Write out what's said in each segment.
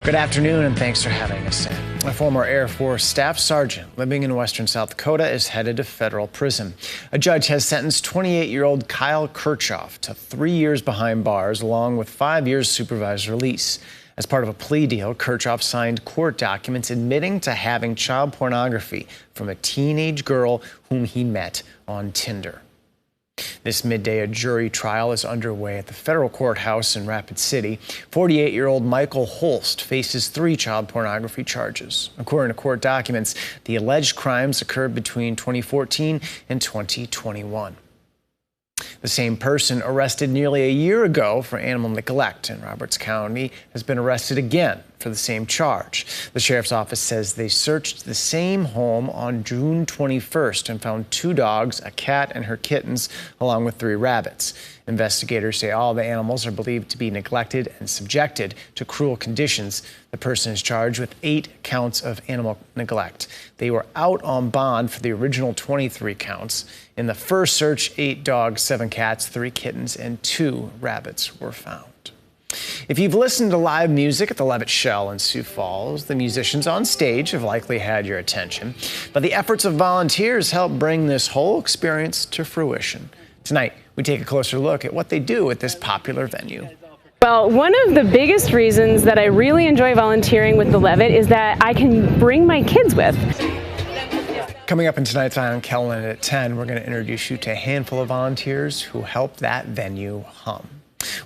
Good afternoon, and thanks for having us in. A former Air Force staff sergeant living in western South Dakota is headed to federal prison. A judge has sentenced 28-year-old Kyle Kirchhoff to 3 years behind bars, along with 5 years supervised release. As part of a plea deal, Kirchhoff signed court documents admitting to having child pornography from a teenage girl whom he met on Tinder. This midday, a jury trial is underway at the federal courthouse in Rapid City. 48-year-old Michael Holst faces 3 child pornography charges. According to court documents, the alleged crimes occurred between 2014 and 2021. The same person arrested nearly a year ago for animal neglect in Roberts County has been arrested again for the same charge. The sheriff's office says they searched the same home on June 21st and found 2 dogs, a cat and her kittens, along with 3 rabbits. Investigators say all the animals are believed to be neglected and subjected to cruel conditions. The person is charged with 8 counts of animal neglect. They were out on bond for the original 23 counts. In the first search, 8 dogs, 7 cats, 3 kittens, and 2 rabbits were found. If you've listened to live music at the Levitt Shell in Sioux Falls, the musicians on stage have likely had your attention. But the efforts of volunteers help bring this whole experience to fruition. Tonight, we take a closer look at what they do at this popular venue. Well, one of the biggest reasons that I really enjoy volunteering with the Levitt is that I can bring my kids with. Coming up in tonight's Eye on Kellen at 10, we're going to introduce you to a handful of volunteers who help that venue hum.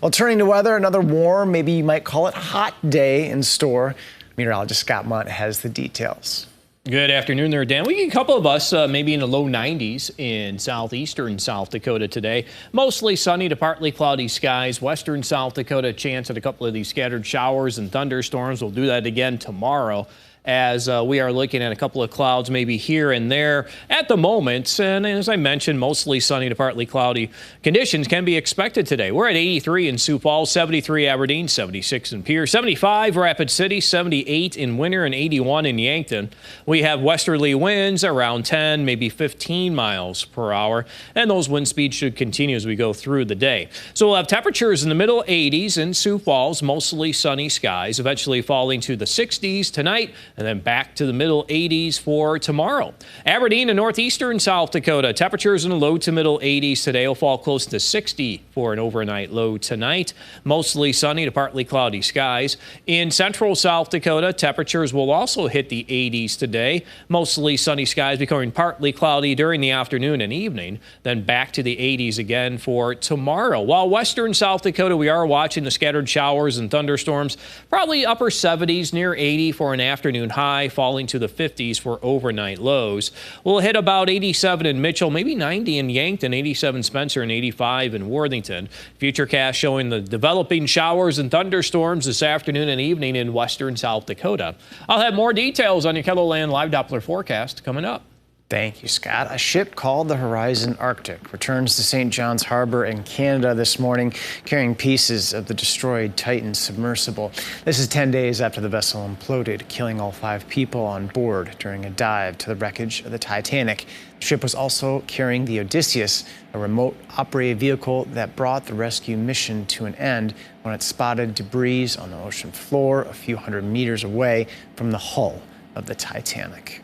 Well, turning to weather, another warm, maybe you might call it hot day in store. Meteorologist Scott Munt has the details. Good afternoon there, Dan. We get a couple of us maybe in the low 90s in southeastern South Dakota today. Mostly sunny to partly cloudy skies. Western South Dakota, chance at a couple of these scattered showers and thunderstorms. We'll do that again tomorrow, as we are looking at a couple of clouds maybe here and there at the moment. And as I mentioned, mostly sunny to partly cloudy conditions can be expected today. We're at 83 in Sioux Falls, 73 Aberdeen, 76 in Pierre, 75 Rapid City, 78 in Winter, and 81 in Yankton. We have westerly winds around 10, maybe 15 miles per hour, and those wind speeds should continue as we go through the day. So we'll have temperatures in the middle 80s in Sioux Falls, mostly sunny skies, eventually falling to the 60s tonight, and then back to the middle 80s for tomorrow. Aberdeen and northeastern South Dakota, temperatures in the low to middle 80s today will fall close to 60 for an overnight low tonight. Mostly sunny to partly cloudy skies. In central South Dakota, temperatures will also hit the 80s today. Mostly sunny skies becoming partly cloudy during the afternoon and evening, then back to the 80s again for tomorrow. While western South Dakota, we are watching the scattered showers and thunderstorms, probably upper 70s, near 80 for an afternoon high, falling to the 50s for overnight lows. We'll hit about 87 in Mitchell, maybe 90 in Yankton, 87 Spencer, and 85 in Worthington. Futurecast showing the developing showers and thunderstorms this afternoon and evening in western South Dakota. I'll have more details on your KELOLAND Live Doppler forecast coming up. Thank you, Scott. A ship called the Horizon Arctic returns to St. John's Harbor in Canada this morning, carrying pieces of the destroyed Titan submersible. This is 10 days after the vessel imploded, killing all 5 people on board during a dive to the wreckage of the Titanic. The ship was also carrying the Odysseus, a remote-operated vehicle that brought the rescue mission to an end when it spotted debris on the ocean floor a few hundred meters away from the hull of the Titanic.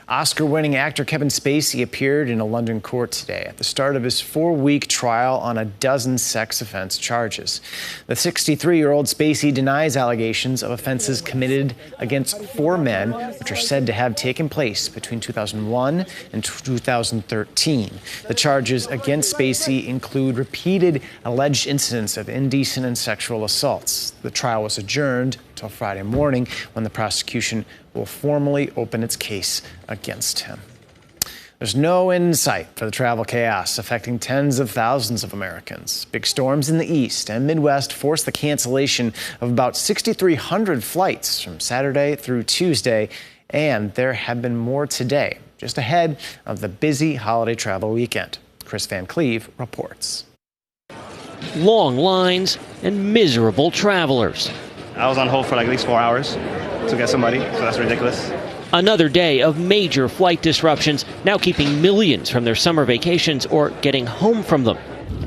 Oscar-winning actor Kevin Spacey appeared in a London court today at the start of his 4-week trial on a dozen sex offense charges. The 63-year-old Spacey denies allegations of offenses committed against 4 men, which are said to have taken place between 2001 and 2013. The charges against Spacey include repeated alleged incidents of indecent and sexual assaults. The trial was adjourned until Friday morning, when the prosecution will formally open its case against him. There's no end in sight for the travel chaos affecting tens of thousands of Americans. Big storms in the east and Midwest forced the cancellation of about 6,300 flights from Saturday through Tuesday, and there have been more today, just ahead of the busy holiday travel weekend. Chris Van Cleve reports. Long lines and miserable travelers. I was on hold for like at least 4 hours to get somebody, so that's ridiculous. Another day of major flight disruptions, now keeping millions from their summer vacations or getting home from them.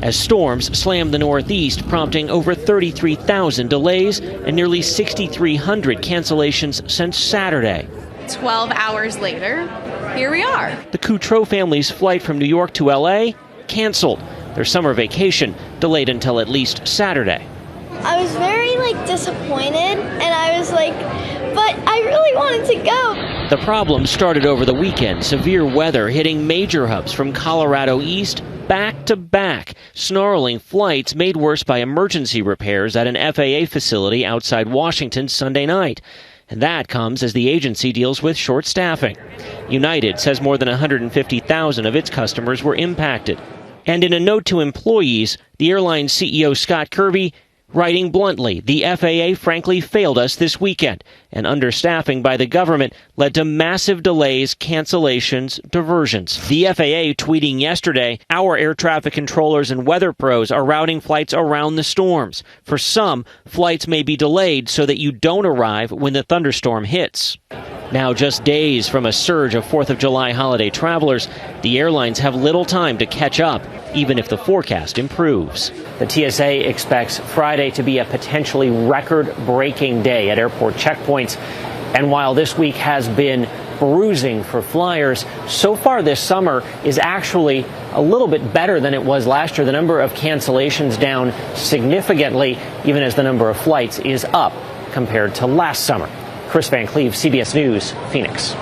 as storms slammed the Northeast, prompting over 33,000 delays and nearly 6,300 cancellations since Saturday. 12 hours later, here we are. The Coutreau family's flight from New York to L.A. canceled. Their summer vacation delayed until at least Saturday. I was very disappointed, and I was like, but I really wanted to go. The problem started over the weekend. Severe weather hitting major hubs from Colorado east back to back. Snarling flights made worse by emergency repairs at an FAA facility outside Washington Sunday night. And that comes as the agency deals with short staffing. United says more than 150,000 of its customers were impacted. And in a note to employees, the airline's CEO Scott Kirby writing bluntly, the FAA frankly failed us this weekend, and understaffing by the government led to massive delays, cancellations, diversions. The FAA tweeting yesterday, our air traffic controllers and weather pros are routing flights around the storms. For some, flights may be delayed so that you don't arrive when the thunderstorm hits. Now, just days from a surge of 4th of July holiday travelers, the airlines have little time to catch up, even if the forecast improves. The TSA expects Friday to be a potentially record-breaking day at airport checkpoints. And while this week has been bruising for flyers, so far this summer is actually a little bit better than it was last year. The number of cancellations down significantly, even as the number of flights is up compared to last summer. Chris Van Cleve, CBS News, Phoenix.